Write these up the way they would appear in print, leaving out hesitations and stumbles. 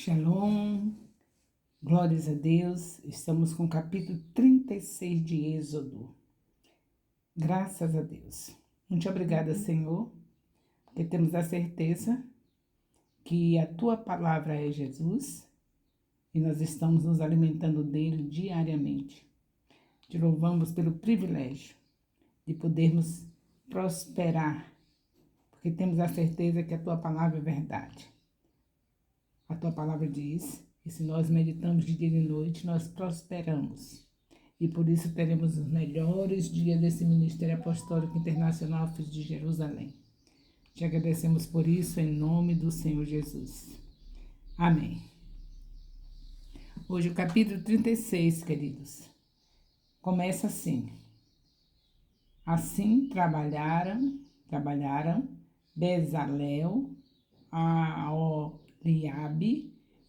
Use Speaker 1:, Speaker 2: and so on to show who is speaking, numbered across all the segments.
Speaker 1: Shalom, glórias a Deus. Estamos com o capítulo 36 de Êxodo. Graças a Deus. Muito obrigada, Senhor, porque temos a certeza que a Tua palavra é Jesus e nós estamos nos alimentando dele diariamente. Te louvamos pelo privilégio de podermos prosperar, porque temos a certeza que a Tua palavra é verdade. A Tua palavra diz que se nós meditamos de dia e de noite, nós prosperamos. E por isso teremos os melhores dias desse Ministério Apostólico Internacional Filhos de Jerusalém. Te agradecemos por isso em nome do Senhor Jesus. Amém. Hoje o capítulo 36, queridos, começa assim. Assim trabalharam Bezalel, Aholiabe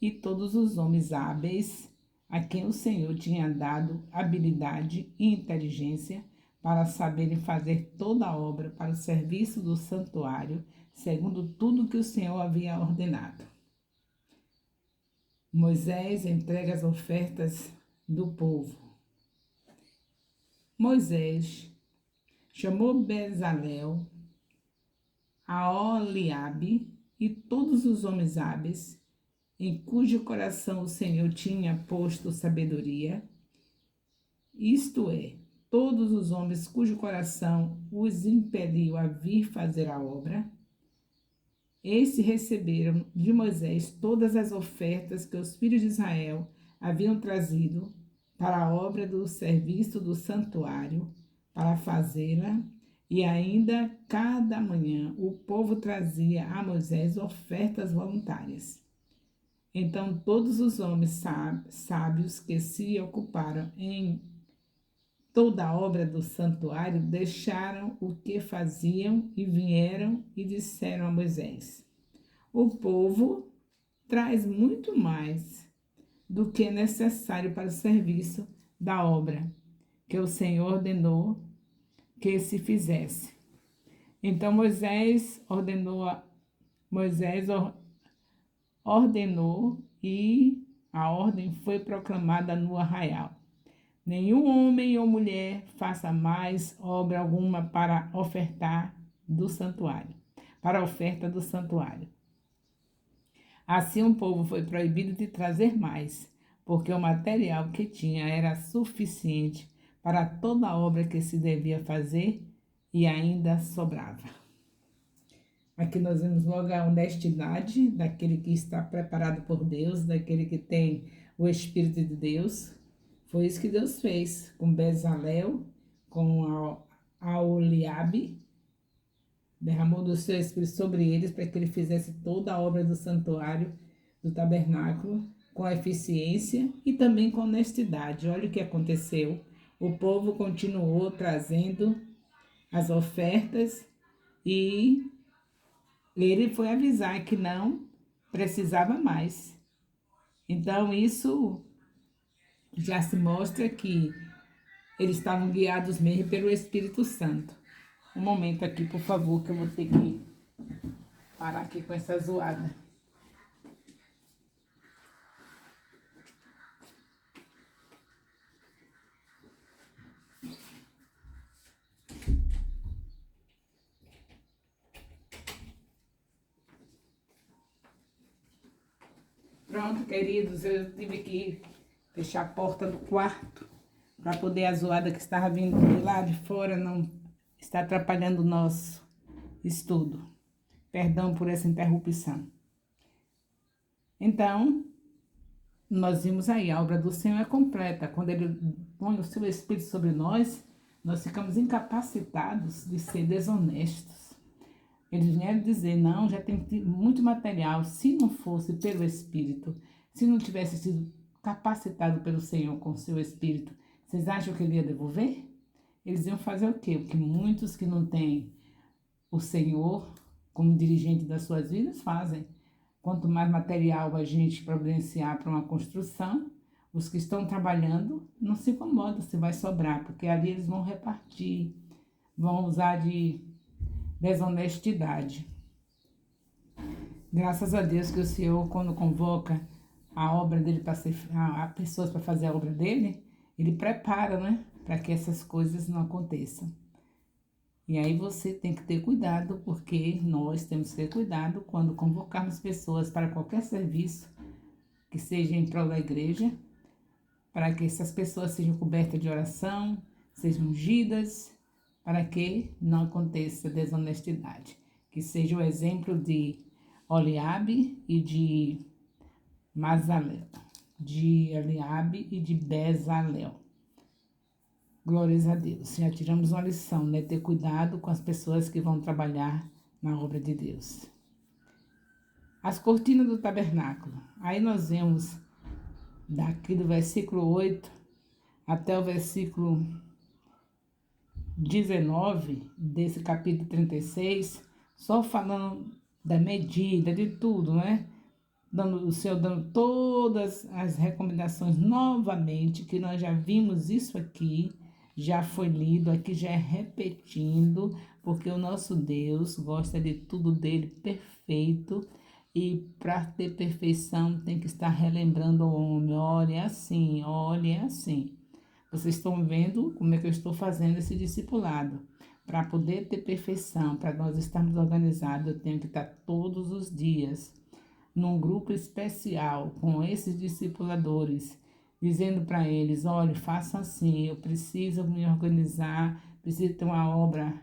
Speaker 1: e todos os homens hábeis a quem o Senhor tinha dado habilidade e inteligência para saberem fazer toda a obra para o serviço do santuário, segundo tudo que o Senhor havia ordenado. Moisés entrega as ofertas do povo. Moisés chamou Bezalel, Aholiabe e todos os homens hábeis, em cujo coração o Senhor tinha posto sabedoria, isto é, todos os homens cujo coração os impeliu a vir fazer a obra. Estes receberam de Moisés todas as ofertas que os filhos de Israel haviam trazido para a obra do serviço do santuário, para fazê-la, e ainda cada manhã o povo trazia a Moisés ofertas voluntárias. Então todos os homens sábios que se ocuparam em toda a obra do santuário deixaram o que faziam e vieram e disseram a Moisés: o povo traz muito mais do que é necessário para o serviço da obra que o Senhor ordenou que se fizesse. Então Moisés ordenou e a ordem foi proclamada no arraial. Nenhum homem ou mulher faça mais obra alguma para a oferta do santuário. Assim o povo foi proibido de trazer mais, porque o material que tinha era suficiente para toda a obra que se devia fazer e ainda sobrava. Aqui nós vemos logo a honestidade daquele que está preparado por Deus, daquele que tem o Espírito de Deus. Foi isso que Deus fez com Bezalel, com Aholiabe, derramou do seu Espírito sobre eles para que ele fizesse toda a obra do santuário, do tabernáculo, com eficiência e também com honestidade. Olha o que aconteceu. O povo continuou trazendo as ofertas e ele foi avisar que não precisava mais. Então, isso já se mostra que eles estavam guiados mesmo pelo Espírito Santo. Um momento aqui, por favor, que eu vou ter que parar aqui com essa zoada. Pronto, queridos, eu tive que fechar a porta do quarto para poder a zoada que estava vindo do lado de fora não estar atrapalhando o nosso estudo. Perdão por essa interrupção. Então, nós vimos aí, a obra do Senhor é completa. Quando Ele põe o seu Espírito sobre nós, nós ficamos incapacitados de ser desonestos. Eles vieram dizer, não, já tem muito material. Se não fosse pelo Espírito, se não tivesse sido capacitado pelo Senhor com o seu Espírito, vocês acham que Ele ia devolver? Eles iam fazer o quê? Porque muitos que não têm o Senhor como dirigente das suas vidas fazem. Quanto mais material a gente providenciar para uma construção, os que estão trabalhando não se incomodam se vai sobrar, porque ali eles vão repartir, vão usar de desonestidade. Graças a Deus que o Senhor, quando convoca a obra dele para ser, a pessoas para fazer a obra dele, ele prepara, né? Para que essas coisas não aconteçam. E aí você tem que ter cuidado, porque nós temos que ter cuidado quando convocarmos pessoas para qualquer serviço que seja em prol da igreja, para que essas pessoas sejam cobertas de oração, sejam ungidas, para que não aconteça desonestidade. Que seja o exemplo de Oliabe e de Mazalel, de Eliabe e de Bezalel. Glórias a Deus. Já tiramos uma lição, né? Ter cuidado com as pessoas que vão trabalhar na obra de Deus. As cortinas do tabernáculo. Aí nós vemos daqui do versículo 8 até o versículo 19 desse capítulo 36, só falando da medida, de tudo, né? O Senhor dando todas as recomendações novamente, que nós já vimos isso aqui, já foi lido, aqui já é repetindo, porque o nosso Deus gosta de tudo dele perfeito, e para ter perfeição tem que estar relembrando o homem, olha é assim, olha é assim. Vocês estão vendo como é que eu estou fazendo esse discipulado. Para poder ter perfeição, para nós estarmos organizados, eu tenho que estar todos os dias num grupo especial com esses discipuladores, dizendo para eles, olha, faça assim, eu preciso me organizar, preciso ter uma obra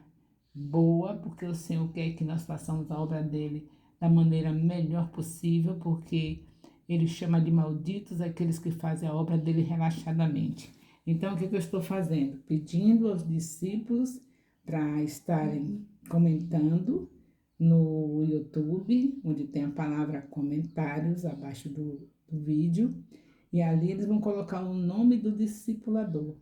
Speaker 1: boa, porque o Senhor quer que nós façamos a obra dele da maneira melhor possível, porque ele chama de malditos aqueles que fazem a obra dele relaxadamente. Então, o que eu estou fazendo? Pedindo aos discípulos para estarem comentando no YouTube, onde tem a palavra comentários abaixo do vídeo, e ali eles vão colocar o nome do discipulador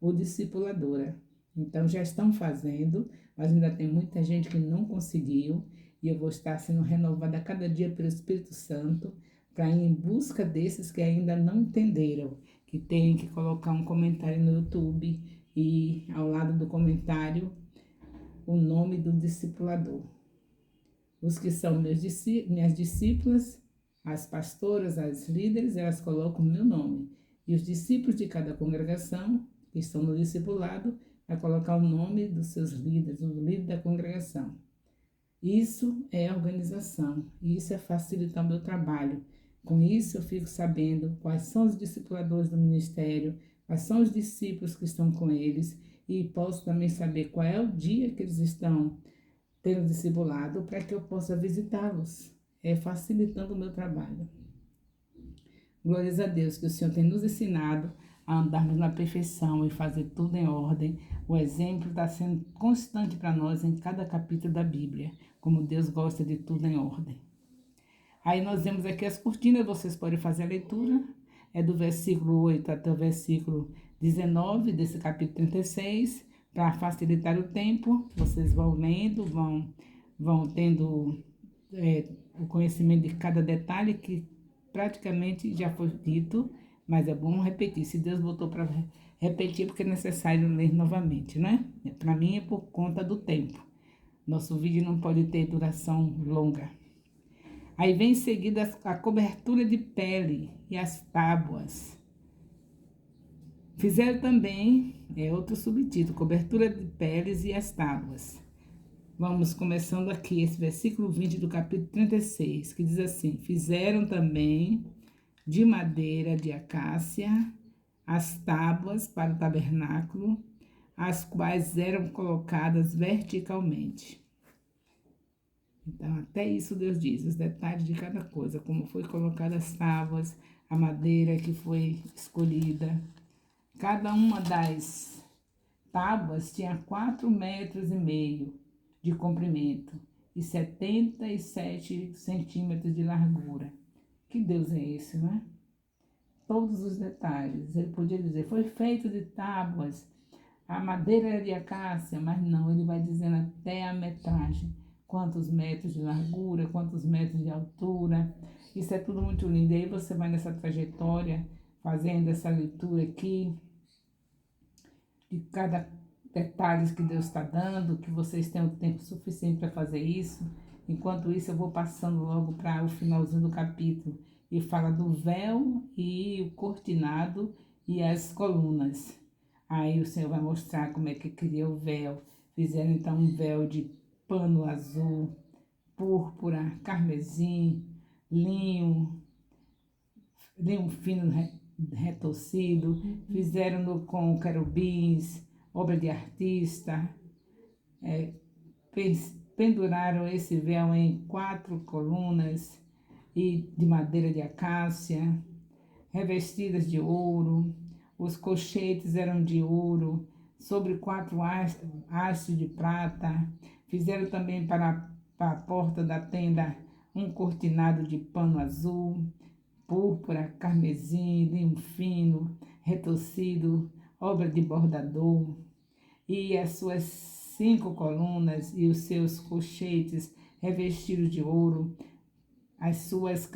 Speaker 1: ou discipuladora. Então já estão fazendo, mas ainda tem muita gente que não conseguiu, e eu vou estar sendo renovada a cada dia pelo Espírito Santo para ir em busca desses que ainda não entenderam, que tem que colocar um comentário no YouTube e ao lado do comentário o nome do discipulador. Os que são minhas discípulas, as pastoras, as líderes, elas colocam o meu nome. E os discípulos de cada congregação, que estão no discipulado, vai colocar o nome dos seus líderes, o líder da congregação. Isso é organização, isso é facilitar o meu trabalho. Com isso eu fico sabendo quais são os discipuladores do ministério, quais são os discípulos que estão com eles, e posso também saber qual é o dia que eles estão tendo discipulado para que eu possa visitá-los, facilitando o meu trabalho. Glórias a Deus que o Senhor tem nos ensinado a andarmos na perfeição e fazer tudo em ordem. O exemplo está sendo constante para nós em cada capítulo da Bíblia, como Deus gosta de tudo em ordem. Aí nós vemos aqui as cortinas, vocês podem fazer a leitura, é do versículo 8 até o versículo 19 desse capítulo 36, para facilitar o tempo, vocês vão lendo, vão tendo o conhecimento de cada detalhe que praticamente já foi dito, mas é bom repetir. Se Deus botou para repetir, porque é necessário ler novamente, né? Para mim é por conta do tempo. Nosso vídeo não pode ter duração longa. Aí vem em seguida a cobertura de pele e as tábuas. Fizeram também, outro subtítulo, cobertura de peles e as tábuas. Vamos começando aqui, esse versículo 20 do capítulo 36, que diz assim: fizeram também de madeira de acácia as tábuas para o tabernáculo, as quais eram colocadas verticalmente. Então, até isso Deus diz, os detalhes de cada coisa, como foi colocada as tábuas, a madeira que foi escolhida. Cada uma das tábuas tinha 4,5 metros de comprimento e 77 centímetros de largura. Que Deus é esse, né? Todos os detalhes. Ele podia dizer, foi feito de tábuas, a madeira era de acácia, mas não, ele vai dizendo até a metragem. Quantos metros de largura, quantos metros de altura. Isso é tudo muito lindo. E aí você vai nessa trajetória, fazendo essa leitura aqui, de cada detalhe que Deus está dando, que vocês tenham tempo suficiente para fazer isso. Enquanto isso, eu vou passando logo para o finalzinho do capítulo, e fala do véu e o cortinado e as colunas. Aí o Senhor vai mostrar como é que cria o véu. Fizeram então um véu de pano azul, púrpura, carmesim, linho, linho fino retorcido. Fizeram com querubins, obra de artista. Penduraram esse véu em 4 colunas e de madeira de acácia, revestidas de ouro. Os colchetes eram de ouro, sobre 4 hastes de prata. Fizeram também para a porta da tenda um cortinado de pano azul, púrpura, carmesim, linho fino, retorcido, obra de bordador. E as suas 5 colunas e os seus colchetes revestidos de ouro, as suas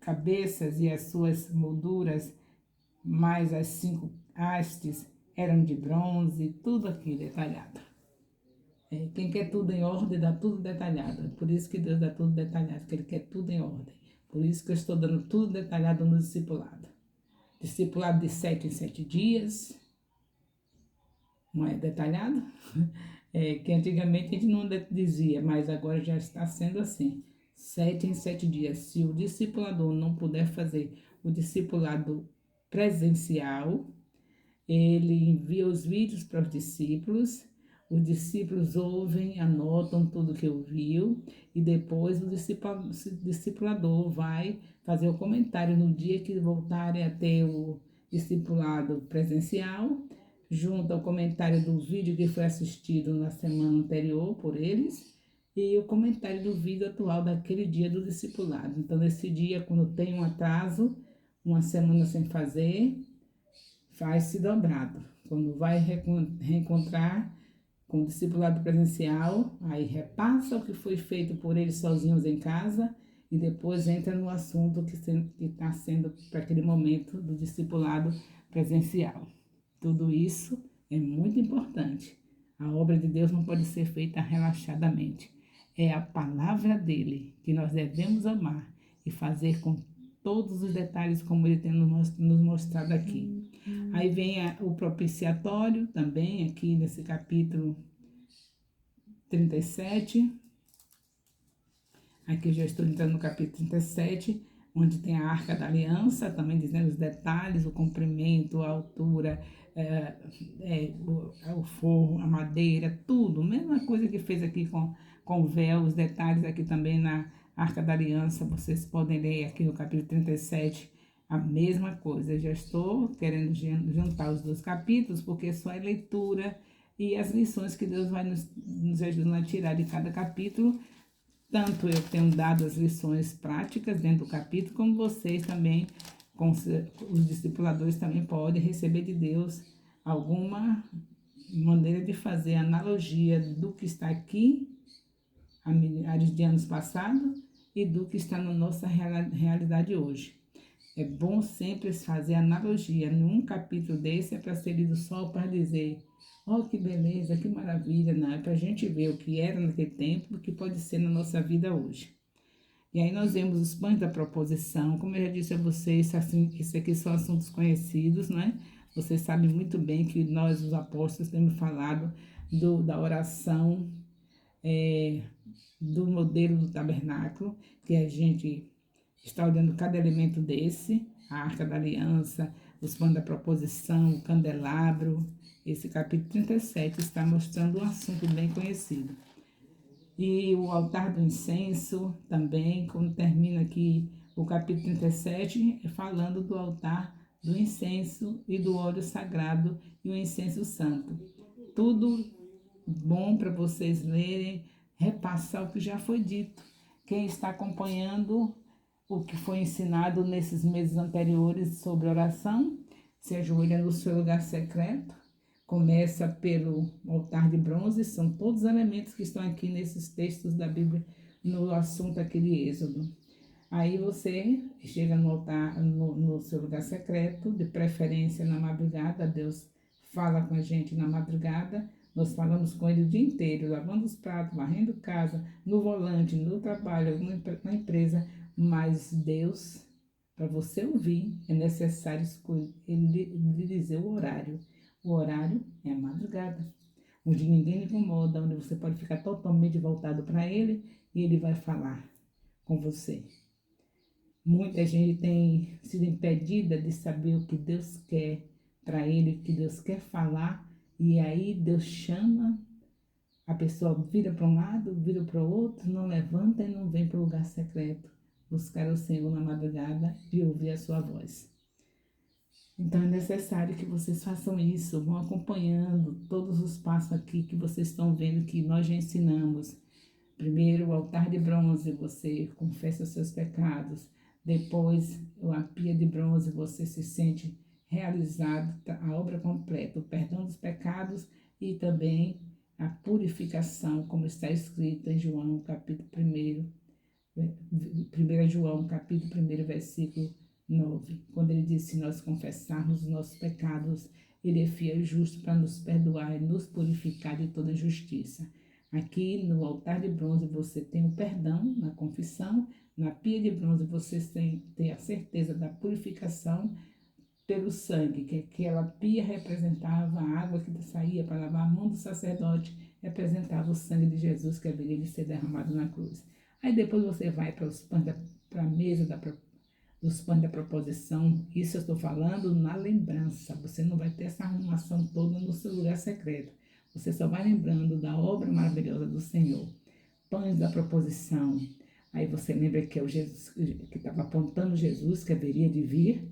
Speaker 1: cabeças e as suas molduras, mais as 5 hastes eram de bronze, tudo aqui detalhado. Quem quer tudo em ordem, dá tudo detalhado. Por isso que Deus dá tudo detalhado, porque Ele quer tudo em ordem. Por isso que eu estou dando tudo detalhado no discipulado. Discipulado de 7 em 7 dias. Não é detalhado? Que antigamente a gente não dizia, mas agora já está sendo assim. 7 em 7 dias. Se o discipulador não puder fazer o discipulado presencial, ele envia os vídeos para os discípulos ouvem, anotam tudo que ouviu e depois o discipulador vai fazer o comentário no dia que voltarem a ter o discipulado presencial, junto ao comentário do vídeo que foi assistido na semana anterior por eles e o comentário do vídeo atual daquele dia do discipulado. Então, nesse dia, quando tem um atraso, uma semana sem fazer, faz-se dobrado. Quando vai reencontrar com o discipulado presencial, aí repassa o que foi feito por eles sozinhos em casa e depois entra no assunto que está sendo para aquele momento do discipulado presencial. Tudo isso é muito importante. A obra de Deus não pode ser feita relaxadamente. É a palavra dele que nós devemos amar e fazer com todos os detalhes como ele tem nos mostrado aqui. Aí vem o propiciatório também, aqui nesse capítulo 37. Aqui eu já estou entrando no capítulo 37, onde tem a Arca da Aliança, também dizendo os detalhes, o comprimento, a altura, o forro, a madeira, tudo. Mesma coisa que fez aqui com o véu, os detalhes aqui também na Arca da Aliança. Vocês podem ler aqui no capítulo 37 a mesma coisa. Eu já estou querendo juntar os 2 capítulos, porque só é leitura e as lições que Deus vai nos ajudando a tirar de cada capítulo. Tanto eu tenho dado as lições práticas dentro do capítulo, como vocês também, os discipuladores também podem receber de Deus alguma maneira de fazer analogia do que está aqui há milhares de anos passados e do que está na nossa realidade hoje. É bom sempre fazer analogia. Num capítulo desse é para ser lido só para dizer: oh, que beleza, que maravilha, não, é para a gente ver o que era naquele tempo e o que pode ser na nossa vida hoje. E aí nós vemos os pães da proposição, como eu já disse a vocês, assim, isso aqui são assuntos conhecidos, né? Vocês sabem muito bem que nós, os apóstolos, temos falado da oração, do modelo do tabernáculo, que a gente está olhando cada elemento desse, a Arca da Aliança, os pães da proposição, o candelabro. Esse capítulo 37 está mostrando um assunto bem conhecido. E o altar do incenso também, quando termina aqui o capítulo 37, falando do altar do incenso e do óleo sagrado e o incenso santo. Tudo bom para vocês lerem, repassar o que já foi dito. Quem está acompanhando o que foi ensinado nesses meses anteriores sobre oração, se ajoelha no seu lugar secreto, começa pelo altar de bronze, são todos os elementos que estão aqui nesses textos da Bíblia, no assunto aqui de Êxodo. Aí você chega no altar, no seu lugar secreto, de preferência na madrugada, Deus fala com a gente na madrugada, nós falamos com ele o dia inteiro, lavando os pratos, varrendo casa, no volante, no trabalho, na empresa, mas Deus Para você ouvir, é necessário ele lhe dizer o horário. O horário é a madrugada, onde ninguém lhe incomoda, onde você pode ficar totalmente voltado para ele e ele vai falar com você. Muita gente tem sido impedida de saber o que Deus quer para ele, o que Deus quer falar, e aí Deus chama, a pessoa vira para um lado, vira para o outro, não levanta e não vem para o lugar secreto buscar o Senhor na madrugada e ouvir a sua voz. Então é necessário que vocês façam isso, vão acompanhando todos os passos aqui que vocês estão vendo que nós já ensinamos. Primeiro, o altar de bronze, você confessa os seus pecados. Depois, a pia de bronze, você se sente realizado, a obra completa, o perdão dos pecados e também a purificação, como está escrito em João, capítulo 1, 1 João, capítulo 1, versículo 9, quando ele diz: se nós confessarmos os nossos pecados, ele é fiel e justo para nos perdoar e nos purificar de toda injustiça. Aqui no altar de bronze você tem o perdão na confissão, na pia de bronze você tem a certeza da purificação pelo sangue, que aquela pia representava a água que saía para lavar a mão do sacerdote, representava o sangue de Jesus que haveria de ser derramado na cruz. Aí depois você vai para a mesa dos pães da proposição. Isso eu estou falando na lembrança. Você não vai ter essa arrumação toda no seu lugar secreto. Você só vai lembrando da obra maravilhosa do Senhor. Pães da proposição. Aí você lembra que é o Jesus que estava apontando Jesus que haveria de vir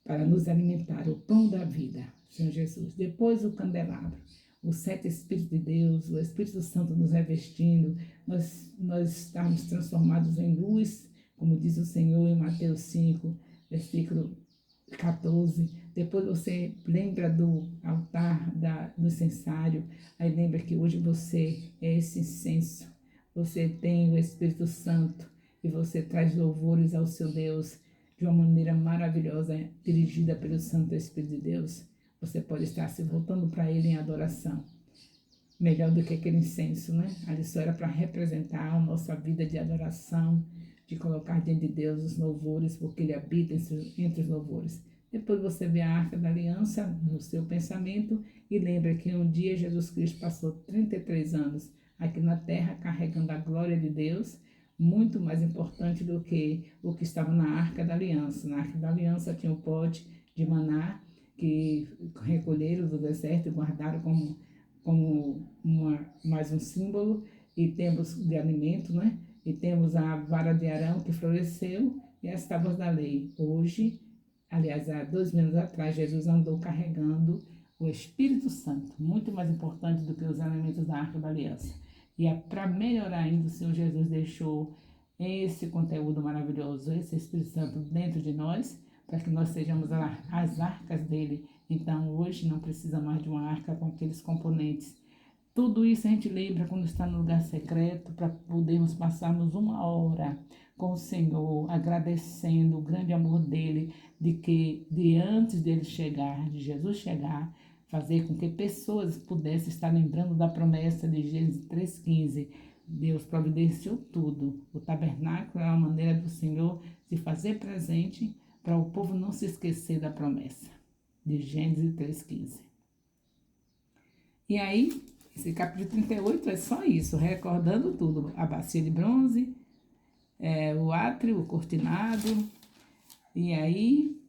Speaker 1: para nos alimentar, o pão da vida, Senhor Jesus. Depois o candelabro, os 7 Espíritos de Deus, o Espírito Santo nos revestindo, nós estamos transformados em luz, como diz o Senhor em Mateus 5, versículo 14. Depois você lembra do altar do incensário, aí lembra que hoje você é esse incenso, você tem o Espírito Santo e você traz louvores ao seu Deus de uma maneira maravilhosa, dirigida pelo Santo Espírito de Deus. Você pode estar se voltando para Ele em adoração. Melhor do que aquele incenso, né? Ali só era para representar a nossa vida de adoração, de colocar diante de Deus os louvores, porque Ele habita entre os louvores. Depois você vê a Arca da Aliança no seu pensamento e lembra que um dia Jesus Cristo passou 33 anos aqui na terra carregando a glória de Deus, muito mais importante do que o que estava na Arca da Aliança. Na Arca da Aliança tinha um pote de maná que recolheram do deserto e guardaram como mais um símbolo, e temos de alimento, né? E temos a vara de Arão que floresceu e as tábuas da lei. Hoje, aliás, há 2 anos atrás, Jesus andou carregando o Espírito Santo, muito mais importante do que os elementos da Arca da Aliança. E para melhorar ainda, o Senhor Jesus deixou esse conteúdo maravilhoso, esse Espírito Santo dentro de nós, para que nós sejamos as arcas dele. Então, hoje não precisa mais de uma arca com aqueles componentes. Tudo isso a gente lembra quando está no lugar secreto, para podermos passarmos 1 hora com o Senhor, agradecendo o grande amor dele, de antes dele chegar, de Jesus chegar, fazer com que pessoas pudessem estar lembrando da promessa de Gênesis 3,15. Deus providenciou tudo. O tabernáculo é uma maneira do Senhor se fazer presente para o povo não se esquecer da promessa de Gênesis 3,15. E aí, esse capítulo 38 é só isso, recordando tudo. A bacia de bronze, o átrio, o cortinado, e aí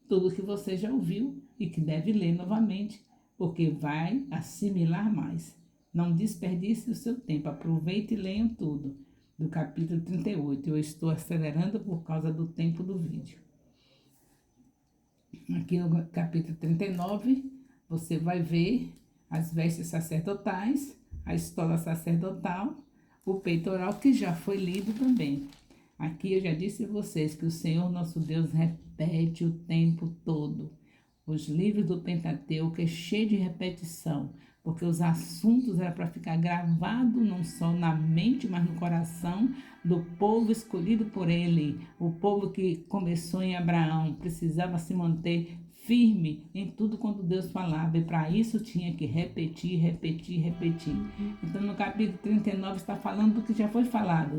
Speaker 1: tudo que você já ouviu e que deve ler novamente, porque vai assimilar mais. Não desperdice o seu tempo, aproveite e leiam tudo, do capítulo 38. Eu estou acelerando por causa do tempo do vídeo. Aqui no capítulo 39, você vai ver as vestes sacerdotais, a estola sacerdotal, o peitoral, que já foi lido também. Aqui eu já disse a vocês que o Senhor nosso Deus repete o tempo todo. Os livros do Pentateuco é cheio de repetição, porque os assuntos eram para ficar gravado não só na mente, mas no coração do povo escolhido por ele. O povo que começou em Abraão precisava se manter firme em tudo quando Deus falava, e para isso tinha que repetir. Então no capítulo 39 está falando do que já foi falado,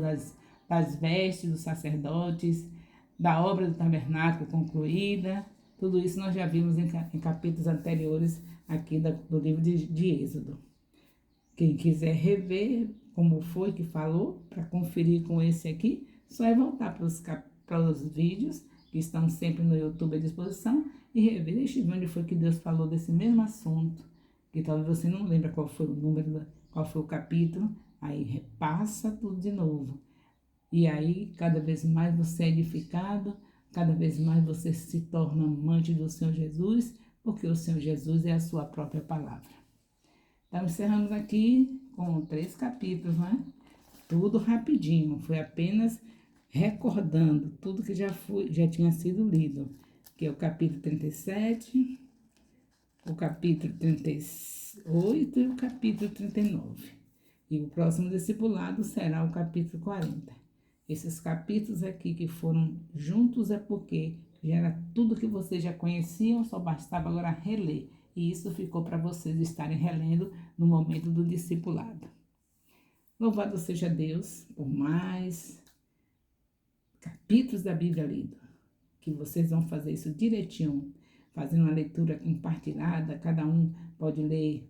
Speaker 1: das vestes dos sacerdotes, da obra do tabernáculo concluída. Tudo isso nós já vimos em capítulos anteriores aqui do livro de Êxodo. Quem quiser rever como foi que falou, para conferir com esse aqui, só é voltar para os vídeos que estão sempre no YouTube à disposição e rever. Deixa eu ver onde foi que Deus falou desse mesmo assunto, que talvez você não lembre qual foi o número, qual foi o capítulo, aí repassa tudo de novo. E aí, cada vez mais você é edificado, cada vez mais você se torna amante do Senhor Jesus, porque o Senhor Jesus é a sua própria palavra. Então, encerramos aqui com 3 capítulos, né? Tudo rapidinho, foi apenas recordando tudo que já tinha sido lido, que é o capítulo 37, o capítulo 38 e o capítulo 39. E o próximo discipulado será o capítulo 40. Esses capítulos aqui que foram juntos é porque já era tudo que vocês já conheciam, só bastava agora reler. E isso ficou para vocês estarem relendo no momento do discipulado. Louvado seja Deus por mais capítulos da Bíblia lidos, que vocês vão fazer isso direitinho, fazendo uma leitura compartilhada, cada um pode ler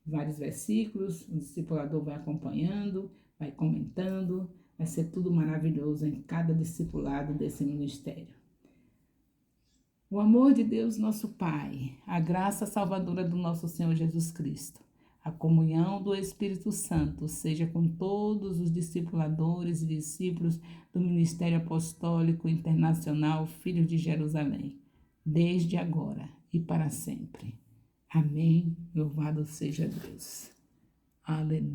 Speaker 1: vários versículos, o discipulador vai acompanhando, vai comentando, vai ser tudo maravilhoso em cada discipulado desse ministério. O amor de Deus, nosso Pai, a graça salvadora do nosso Senhor Jesus Cristo, a comunhão do Espírito Santo seja com todos os discipuladores e discípulos do Ministério Apostólico Internacional Filhos de Jerusalém, desde agora e para sempre. Amém. Louvado seja Deus. Aleluia.